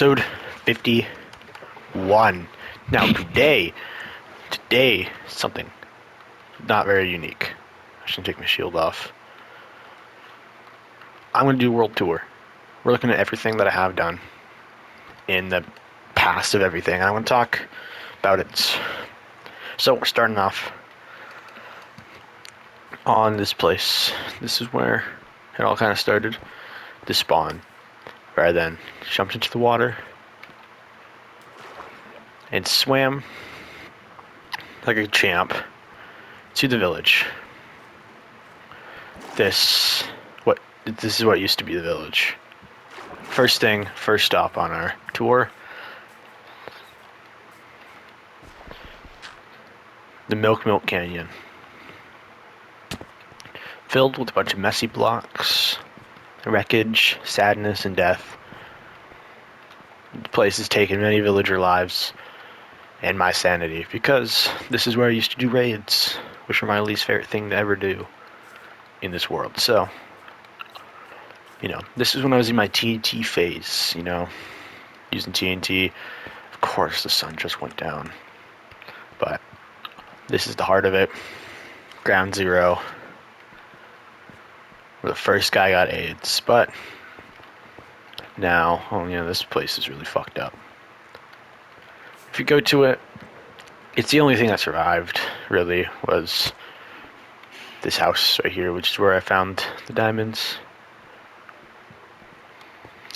episode 51. Now today, something not very unique. I should take my shield off. I'm going to do world tour. We're looking at everything that I have done in the past of everything. I want to talk about it. So we're starting off on this place. This is where it all kind of started. The spawn. Where I then jumped into the water and swam like a champ to the village. This is what used to be the village. First stop on our tour. The Milk Canyon. Filled with a bunch of messy blocks, wreckage, sadness, and death. The place has taken many villager lives and my sanity, because this is where I used to do raids, which are my least favorite thing to ever do in this world. So, this is when I was in my TNT phase, using TNT. Of course, the sun just went down. But this is the heart of it. Ground Zero. Where the first guy got AIDS. But now, this place is really fucked up. If you go to it, it's the only thing that survived, really, was this house right here, which is where I found the diamonds.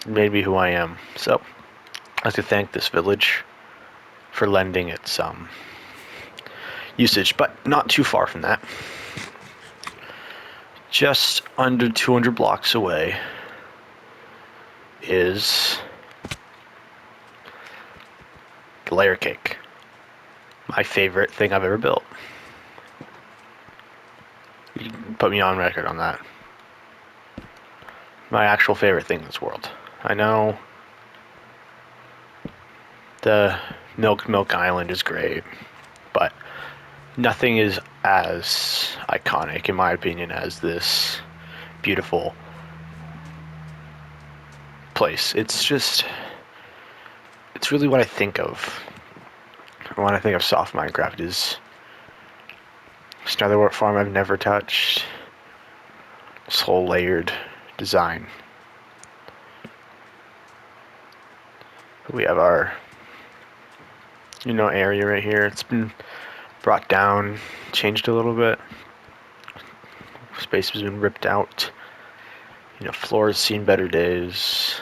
It made me who I am. So, I'd like to thank this village for lending it some usage, but not too far from that. Just under 200 blocks away is the layer cake. My favorite thing I've ever built. You can put me on record on that. My actual favorite thing in this world. I know the Milk Island is great, but nothing is as iconic, in my opinion, as this beautiful place. It's really what I think of when I think of soft Minecraft. Is just another farm I've never touched. This whole layered design. We have our area right here. It's been brought down, changed a little bit. Space has been ripped out. Floor has seen better days.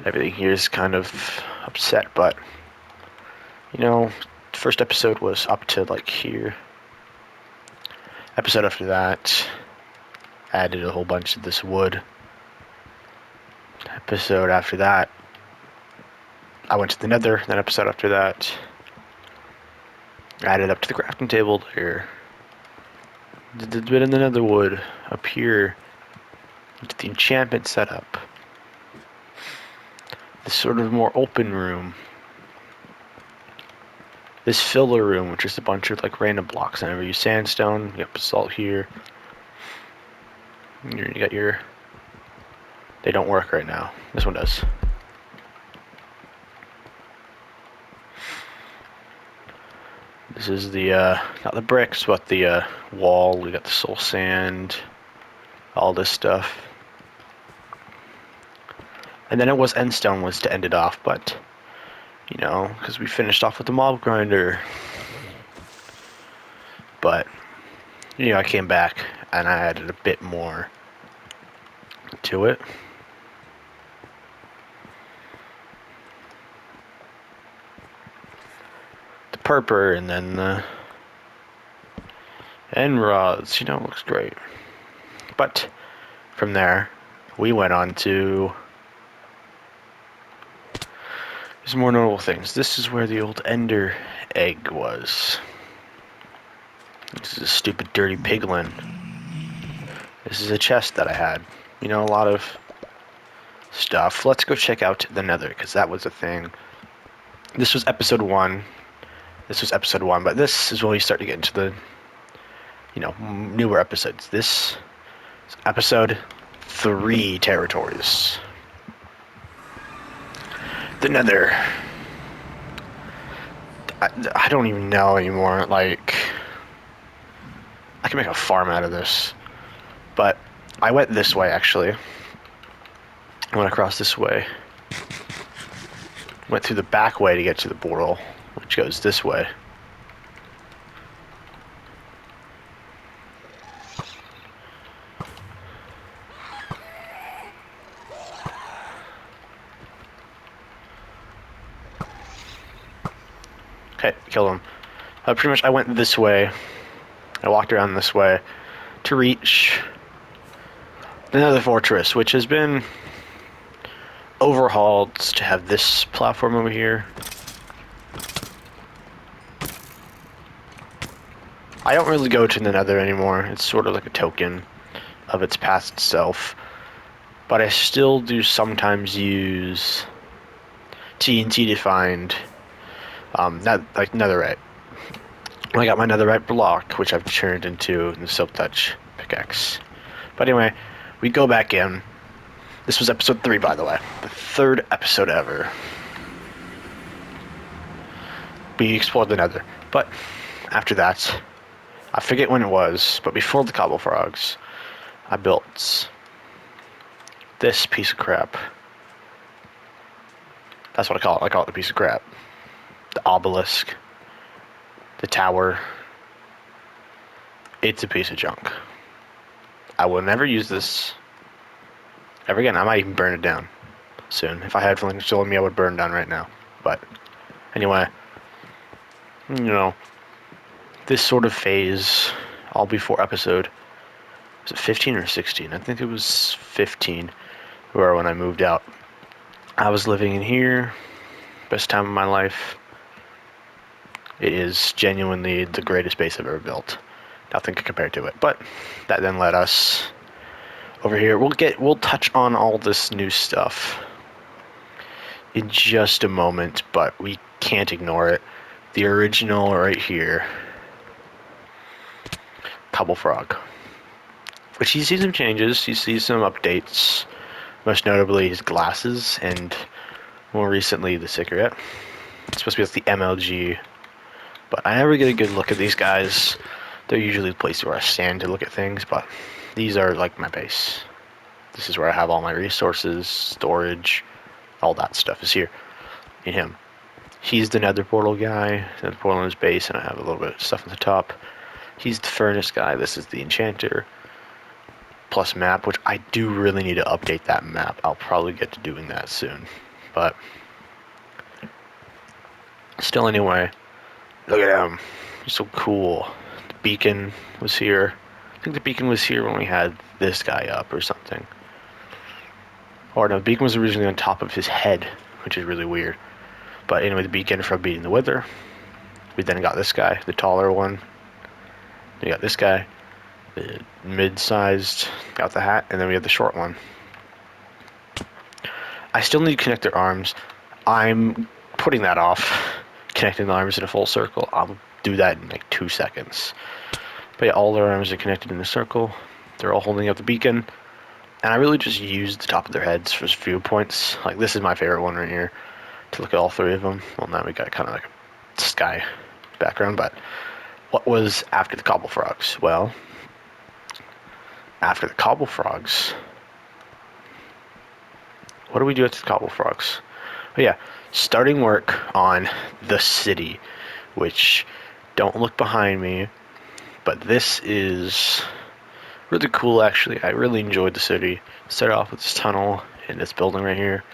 Everything here is kind of upset, but first episode was up to like here. Episode after that added a whole bunch of this wood. Episode after that I went to the nether. Then episode after that added up to the crafting table here. Did a bit in the nether wood up here into the enchantment setup. This sort of more open room. This filler room, which is a bunch of like random blocks. I never use sandstone. You got basalt here. You got your. They don't work right now. This one does. This is the not the bricks, but the wall. We got the soul sand, all this stuff. And then it was endstone was to end it off, but because we finished off with the mob grinder. But I came back and I added a bit more to it. The purple and then the end rods, looks great. But from there, we went on to some more notable things. This is where the old ender egg was. This is a stupid dirty piglin. This is a chest that I had. A lot of stuff. Let's go check out the nether, because that was a thing. This was episode 1. But this is when we start to get into the newer episodes. This is episode 3 territories. The Nether. I don't even know anymore. Like, I can make a farm out of this. But I went this way, actually. I went across this way. Went through the back way to get to the portal, which goes this way. Okay, killed him. Pretty much I went this way. I walked around this way to reach another fortress, which has been overhauled to have this platform over here. I don't really go to the Nether anymore. It's sort of like a token of its past self. But I still do sometimes use TNT to find like netherite. I got my netherite block, which I've turned into the Silk Touch pickaxe. But anyway, we go back in. This was episode 3, by the way. The 3rd episode ever. We explored the Nether. But after that, I forget when it was, but before the Cobble Frogs, I built this piece of crap. That's what I call it. I call it the piece of crap. The obelisk. The tower. It's a piece of junk. I will never use this ever again. I might even burn it down soon. If I had something still in me, I would burn it down right now. But anyway, you know, this sort of phase, all before episode, was it 15 or 16? I think it was 15, where when I moved out, I was living in here. Best time of my life. It is genuinely the greatest base I've ever built. Nothing can compare to it. But that then led us over here. We'll touch on all this new stuff in just a moment, but we can't ignore it. The original right here, Cobble Frog. Which you see some changes, you see some updates. Most notably his glasses, and more recently the cigarette. It's supposed to be like the MLG. But I never get a good look at these guys. They're usually the place where I stand to look at things, but these are like my base. This is where I have all my resources, storage, all that stuff is here in him. He's the Nether portal guy, Nether portal in his base, and I have a little bit of stuff at the top. He's the furnace guy, this is the enchanter. Plus map, which I do really need to update that map. I'll probably get to doing that soon. But still, anyway, look at him. He's so cool. The beacon was here. I think the beacon was here when we had this guy up or something. Or no, the beacon was originally on top of his head, which is really weird. But anyway, the beacon from beating the wither. We then got this guy, the taller one. We got this guy, the mid-sized, got the hat, and then we have the short one. I still need to connect their arms. I'm putting that off, connecting the arms in a full circle. I'll do that in like 2 seconds. But yeah, all their arms are connected in a circle. They're all holding up the beacon. And I really just used the top of their heads for viewpoints. Like, this is my favorite one right here, to look at all 3 of them. Well, now we got kind of like a sky background, but what was after the Cobble Frogs? Well, after the Cobble Frogs, what do we do after the Cobble Frogs? Oh yeah, starting work on the city, which, don't look behind me, but this is really cool actually. I really enjoyed the city. Started off with this tunnel in this building right here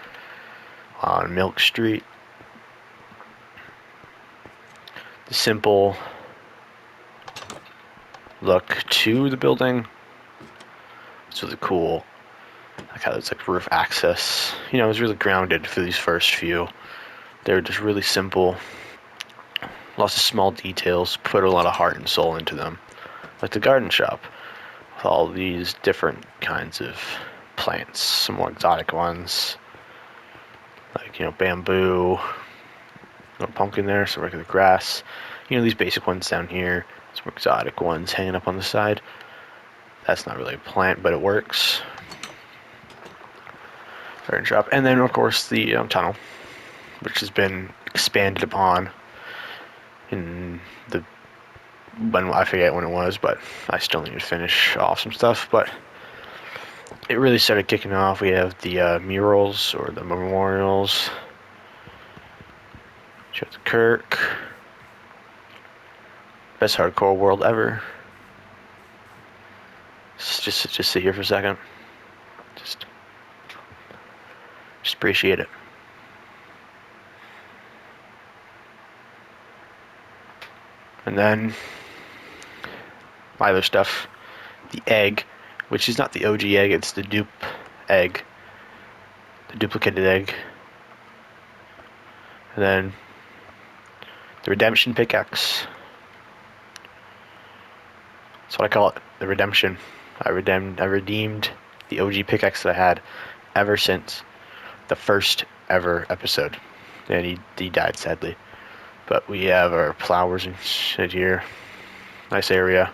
on Milk Street. The simple look to the building. It's really cool. Like how it's like roof access. You know, it was really grounded for these first few. They were just really simple. Lots of small details. Put a lot of heart and soul into them. Like the garden shop. With all these different kinds of plants. Some more exotic ones. Like, you know, bamboo. No pumpkin there, some regular grass. You know, these basic ones down here. Some exotic ones hanging up on the side. That's not really a plant, but it works. Garden shop. And then, of course, the tunnel. which has been expanded upon in the when I forget when it was, but I still need to finish off some stuff. But it really started kicking off. We have the murals or the memorials. Charlie Kirk, best hardcore world ever. Just sit here for a second. Just appreciate it. And then my other stuff, the egg, which is not the OG egg, it's the dupe egg, the duplicated egg. And then the redemption pickaxe. That's what I call it, the redemption. I redeemed the OG pickaxe that I had ever since the first ever episode. And he died sadly. But we have our flowers and shit here. Nice area.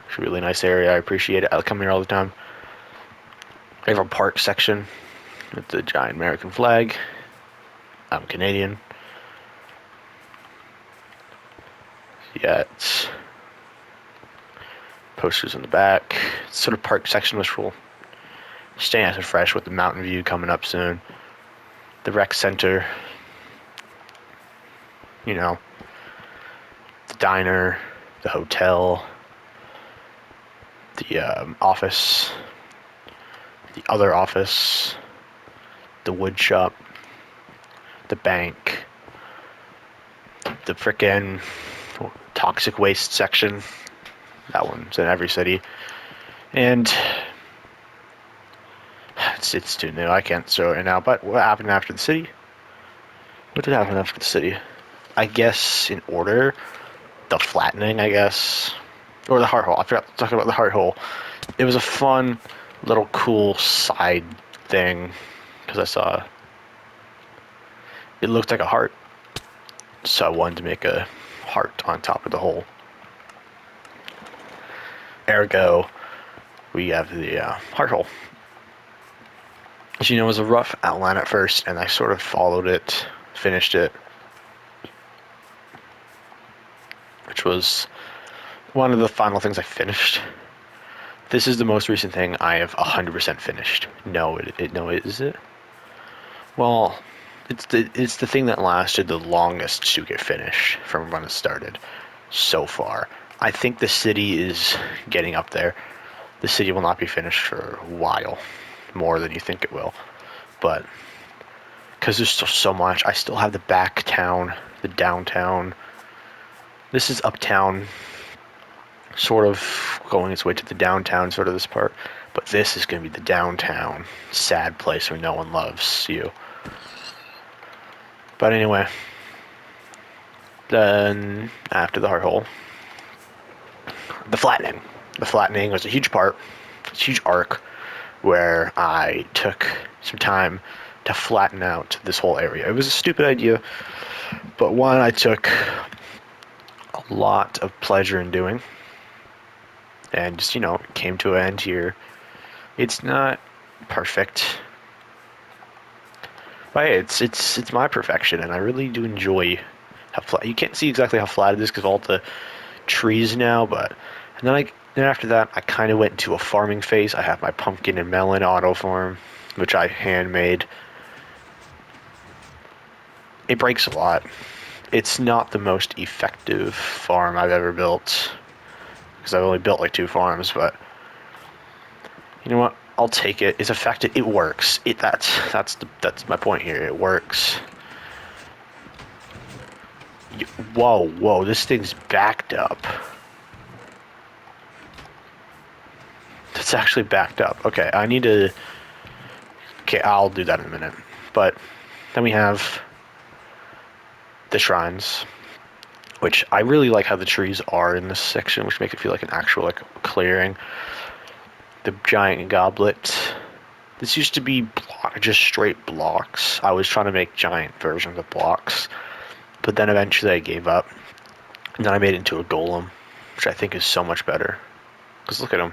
It's a really nice area. I appreciate it. I come here all the time. We have our park section with the giant American flag. I'm Canadian. Yeah, it's posters in the back. Sort of park section was cool. Staying nice and fresh with the mountain view coming up soon. The rec center. You know, the diner, the hotel, the office, the other office, the wood shop, the bank, the frickin' toxic waste section. That one's in every city. And it's too new. I can't show it right now. But what happened after the city? What did happen after the city? I guess in order, the flattening, I guess. Or the heart hole. I forgot to talk about the heart hole. It was a fun, little cool side thing. Because I saw it looked like a heart. So I wanted to make a heart on top of the hole. Ergo, we have the heart hole. As you know, it was a rough outline at first, and I sort of followed it, finished it. Which was one of the final things I finished. This is the most recent thing I have 100% finished. No, is it? Well, it's the thing that lasted the longest to get finished from when it started so far. I think the city is getting up there. The city will not be finished for a while, more than you think it will. But because there's still so much, I still have the back town, the downtown. This is uptown, sort of going its way to the downtown, sort of this part. But this is going to be the downtown, sad place where no one loves you. But anyway, then after the heart hole, the flattening. The flattening was a huge part, a huge arc, where I took some time to flatten out this whole area. It was a stupid idea, but one I took a lot of pleasure in doing. And just, came to an end here. It's not perfect. But hey, it's my perfection, and I really do enjoy how flat. You can't see exactly how flat it is because of all the trees now, but and then after that, I kind of went into a farming phase. I have my pumpkin and melon auto farm, which I handmade. It breaks a lot. It's not the most effective farm I've ever built, because I've only built like 2 farms, but you know what? I'll take it. It's effective. It works. That's my point here. It works. Whoa! This thing's backed up. It's actually backed up. Okay, I need to. Okay, I'll do that in a minute. But then we have the shrines, which I really like how the trees are in this section, which make it feel like an actual clearing. The giant goblet. This used to be just straight blocks. I was trying to make giant versions of blocks, but then eventually I gave up. And then I made it into a golem, which I think is so much better. Because look at him.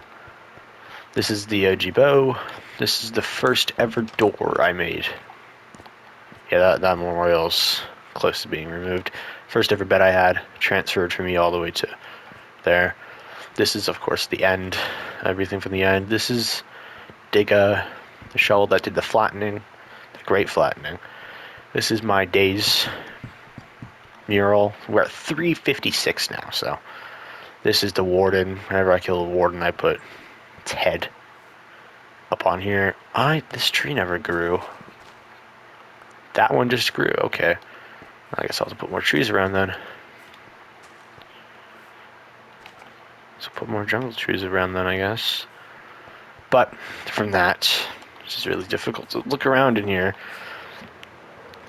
This is the OG bow. This is the first ever door I made. Yeah, that memorial's close to being removed. First ever bed I had transferred for me all the way to there. This is, of course, the end. Everything from the end. This is Digga, the shovel that did the flattening, the great flattening. This is my day's mural. We're at 356 now, so this is the warden. Whenever I kill a warden, I put its head up on here. This tree never grew. That one just grew. Okay. I guess I'll have to put more trees around then. So put more jungle trees around then, I guess. But from that, it's just really difficult to look around in here.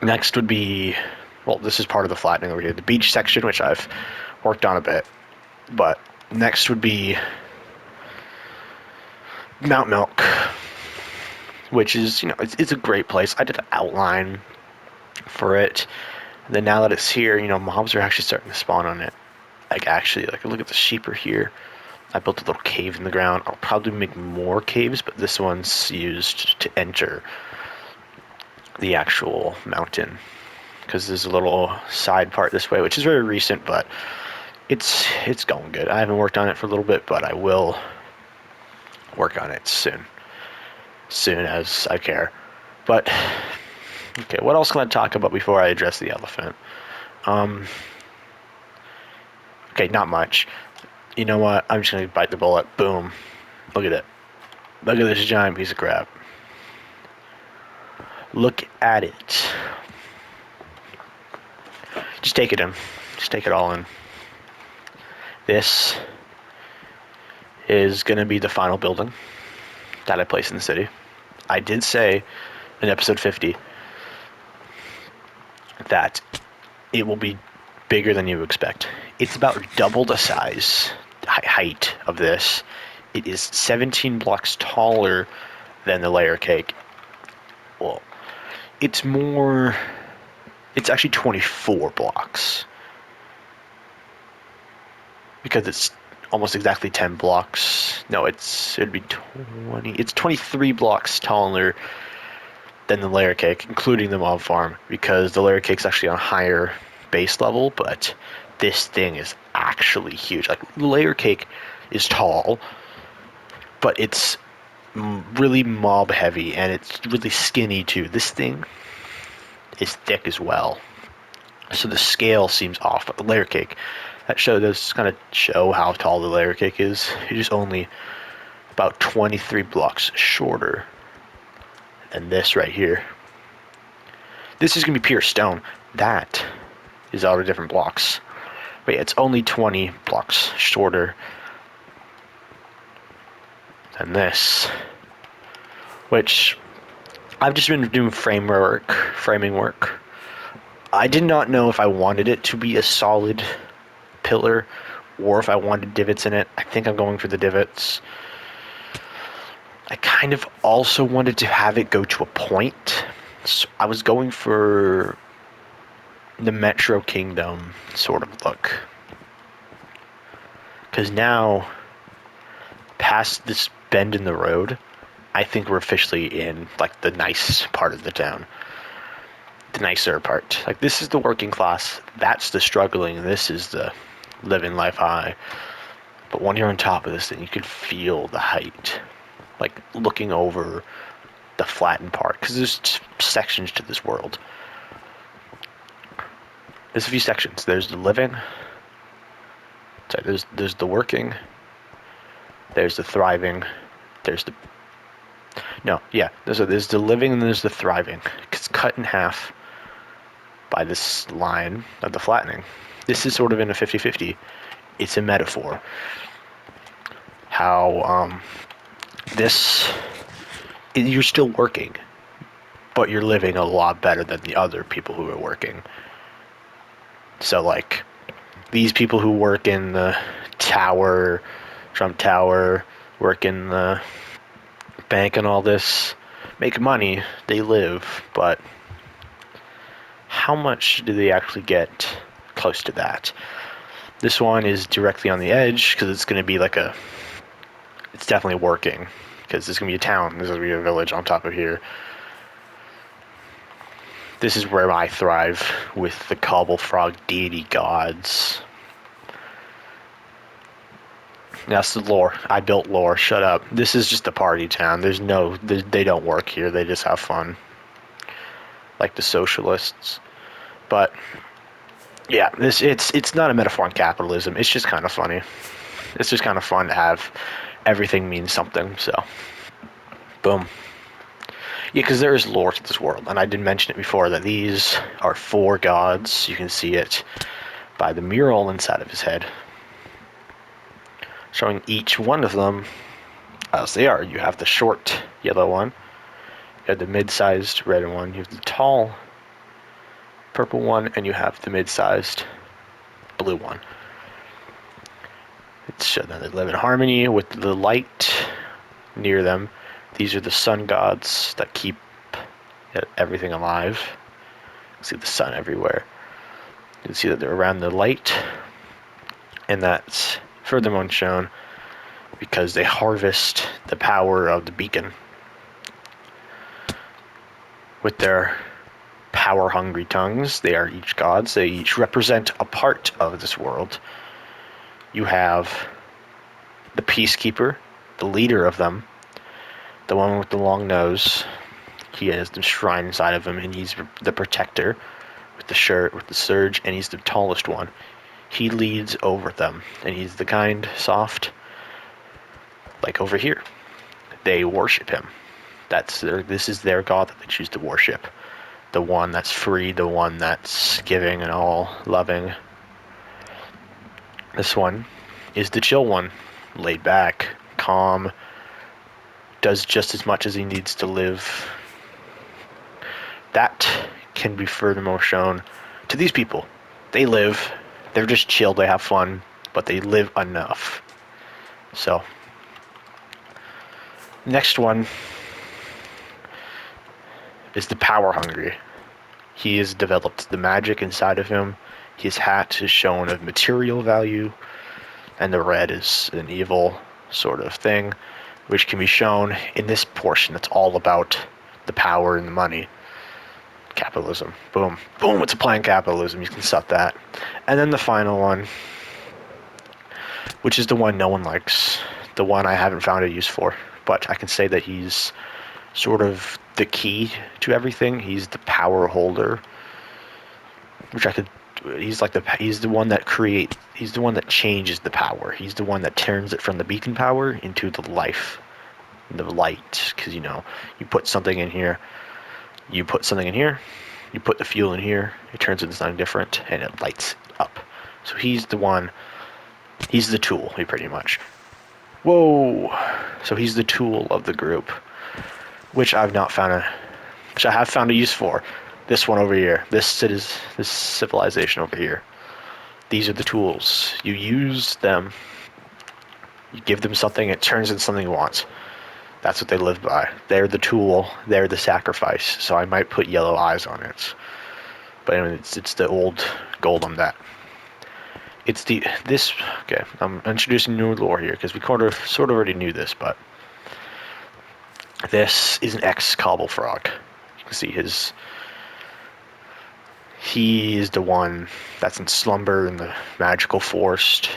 Next would be, well, this is part of the flattening over here. The beach section, which I've worked on a bit. But next would be Mount Milk, which is, it's a great place. I did an outline for it. And then now that it's here, mobs are actually starting to spawn on it. Like look at the sheep are here. I built a little cave in the ground. I'll probably make more caves, but this one's used to enter the actual mountain. Because there's a little side part this way, which is very recent, but it's going good. I haven't worked on it for a little bit, but I will work on it soon as I care. But okay, what else can I talk about before I address the elephant? Okay, not much. You know what? I'm just gonna bite the bullet. Boom. Look at it. Look at this giant piece of crap. Look at it. Just take it in. Just take it all in. This is gonna be the final building that I place in the city. I did say in episode 50 that it will be bigger than you expect. It's about double the size height of this. It is 17 blocks taller than the layer cake. Well, it's actually 24 blocks. Because it's almost exactly 10 blocks. No, it'd be 20. It's 23 blocks taller than the layer cake, including the mob farm, because the layer cake's actually on a higher base level, but this thing is actually huge. Like, the layer cake is tall, but it's really mob heavy, and it's really skinny too. This thing is thick as well, so the scale seems off. But the layer cake, that does kind of show how tall the layer cake is. It is only about 23 blocks shorter than this right here. This is gonna be pure stone. That is all the different blocks. But yeah, it's only 20 blocks shorter than this, which I've just been doing framing work. I did not know if I wanted it to be a solid pillar or if I wanted divots in it. I think I'm going for the divots. I kind of also wanted to have it go to a point. So I was going for the Metro Kingdom sort of look. Because now, past this bend in the road, I think we're officially in, like, the nice part of the town. The nicer part. Like, this is the working class, that's the struggling, this is the living life high. But when you're on top of this thing, you can feel the height. Like, looking over the flattened part, because there's sections to this world. There's a few sections. There's the living. Sorry, there's the working. There's the thriving. There's the there's the living and there's the thriving. It's cut in half by this line of the flattening. This is sort of in a 50-50. It's a metaphor. How you're still working, but you're living a lot better than the other people who are working. So, like, these people who work in the tower, Trump Tower, work in the bank and all this, make money, they live, but how much do they actually get close to that? This one is directly on the edge, because it's going to be like it's definitely working, because there's going to be a town, there's going to be a village on top of here. This is where I thrive with the Cobble Frog deity gods. That's the lore. I built lore. Shut up. This is just a party town. They don't work here. They just have fun. Like the socialists. But yeah, it's not a metaphor on capitalism. It's just kind of funny. It's just kind of fun to have everything mean something. So, boom. Yeah, because there is lore to this world, and I did mention it before that these are 4 gods. You can see it by the mural inside of his head, showing each one of them as they are. You have the short yellow one, you have the mid-sized red one, you have the tall purple one, and you have the mid-sized blue one. It's shown that they live in harmony with the light near them. These are the sun gods that keep everything alive. You see the sun everywhere. You can see that they're around the light, and that's furthermore shown because they harvest the power of the beacon with their power-hungry tongues. They are each gods. They each represent a part of this world. You have the Peacekeeper, the leader of them, the one with the long nose. He has the shrine inside of him, and he's the protector with the shirt, with the surge, and he's the tallest one. He leads over them, and he's the kind, soft, like over here. They worship him. This is their god that they choose to worship. The one that's free, the one that's giving and all loving. This one is the chill one, laid back, calm, does just as much as he needs to live. That can be furthermore shown to these people. They live, they're just chill, they have fun, but they live enough. So, next one is the power hungry. He has developed the magic inside of him. His hat is shown of material value, and the red is an evil sort of thing, which can be shown in this portion. It's all about the power and the money. Capitalism. Boom. Boom, it's applying capitalism. You can suck that. And then the final one, which is the one no one likes. The one I haven't found a use for. But I can say that he's sort of the key to everything. He's the power holder. He's the one that changes the power. He's the one that turns it from the beacon power into the life. The light. Because, you put something in here. You put something in here, you put the fuel in here, it turns into something different, and it lights up. So he's the one, he's the tool, pretty much. Whoa! So he's the tool of the group, which I have found a use for. This one over here, this civilization over here. These are the tools. You use them, you give them something, it turns into something you want. That's what they live by. They're the tool. They're the sacrifice. So I might put yellow eyes on it. But anyway, it's the old gold on that. Okay, I'm introducing new lore here because we sort of already knew this, but this is an ex-Cobble Frog. You can see he is the one that's in slumber in the magical forest.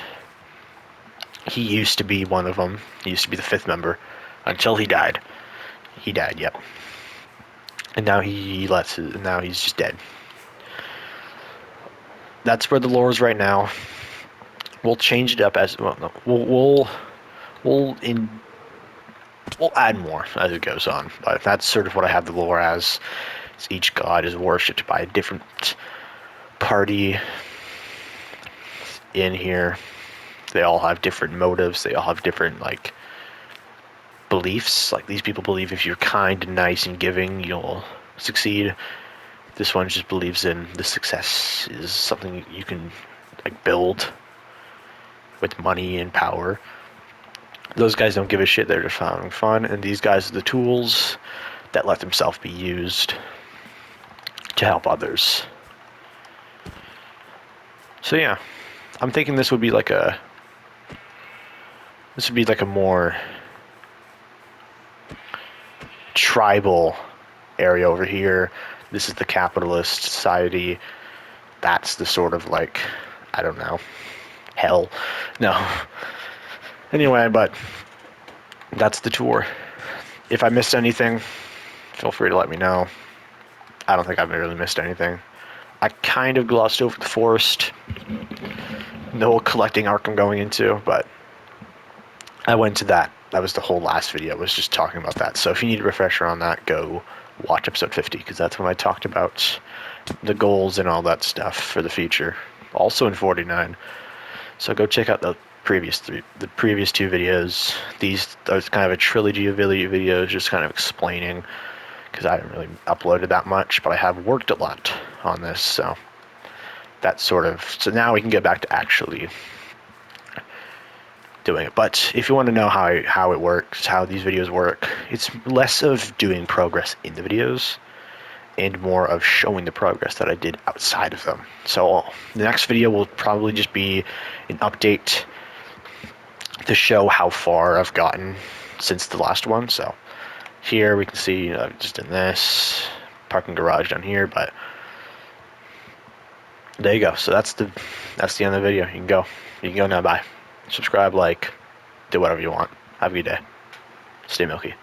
He used to be one of them. He used to be the 5th member. Until he died. He died, yep. And now now he's just dead. That's where the lore is right now. We'll change it up as well. No, we'll add more as it goes on. But that's sort of what I have the lore as. Each god is worshipped by a different party in here. They all have different motives. They all have different beliefs. Like these people believe if you're kind and nice and giving, you'll succeed. This one just believes in the success is something you can build with money and power. Those guys don't give a shit. They're just having fun, and these guys are the tools that let themselves be used to help others. So yeah, I'm thinking this would be like a more tribal area over here. This is the capitalist society. That's the sort of like, I don't know, hell. No. Anyway, but that's the tour. If I missed anything, feel free to let me know. I don't think I've really missed anything. I kind of glossed over the forest, the whole collecting arc I'm going into, but I went to that. That was the whole last video, was just talking about that. So if you need a refresher on that, go watch episode 50, because that's when I talked about the goals and all that stuff for the future. Also in 49. So go check out the previous two videos. These are kind of a trilogy of videos, just kind of explaining, because I haven't really uploaded that much, but I have worked a lot on this, so that's sort of, so now we can get back to actually doing it. But if you want to know how it works, how these videos work, it's less of doing progress in the videos and more of showing the progress that I did outside of them. So the next video will probably just be an update to show how far I've gotten since the last one. So here we can see I've just done this parking garage down here, but there you go. So that's the end of the video. You can go now. Bye. Subscribe, like, do whatever you want. Have a good day. Stay milky.